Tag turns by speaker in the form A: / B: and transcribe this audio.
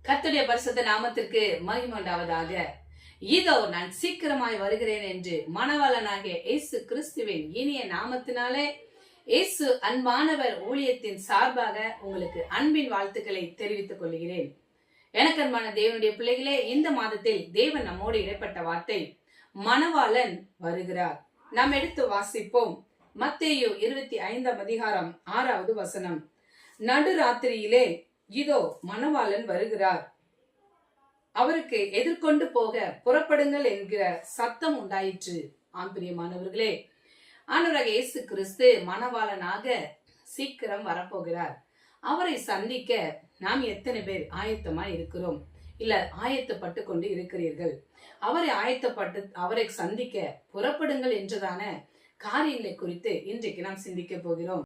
A: கர்த்தருடைய பரிசுத்த நாமத்திற்கு மகிமை உண்டாவதாக. இதோ நான் சீக்கிரமாய் வருகிறேன் என்று மணவாளனாகிய இயேசு கிறிஸ்துவின் இனிய நாமத்தினாலே இயேசு அன்பானவர் ஊழியத்தின் சார்பாக உங்களுக்கு அன்பின் வாழ்த்துக்களை தெரிவித்துக் கொள்கிறேன். எனக்கு அன்பான தேவனுடைய பிள்ளைகளே, இந்த மாதத்தில் தேவன் நம்மோடு இடைப்பட்ட வார்த்தை மணவாளன் வருகிறார். நாம் எடுத்து வாசிப்போம். மத்தேயு 25 அதிகாரம் 6வது வசனம். நடுராத்திரியிலே இதோ மணவாளன் வருகிறார், அவருக்கு எதிர்கொண்டு போக புறப்படுங்கள் என்கிற சத்தம் உண்டாயிற்று. பிரியமானவர்களே, ஆண்டவராகிய இயேசு கிறிஸ்து மணவாளனாக சீக்கிரம் வரப்போகிறார். அவரை சந்திக்க நாம் எத்தனை பேர் ஆயத்தமாய் இருக்கிறோம்? இல்ல ஆயத்தப்பட்டு கொண்டு இருக்கிறீர்கள்? அவரை சந்திக்க புறப்படுங்கள் என்றதான காரியங்களை குறித்து இன்றைக்கு நாம் சிந்திக்க போகிறோம்.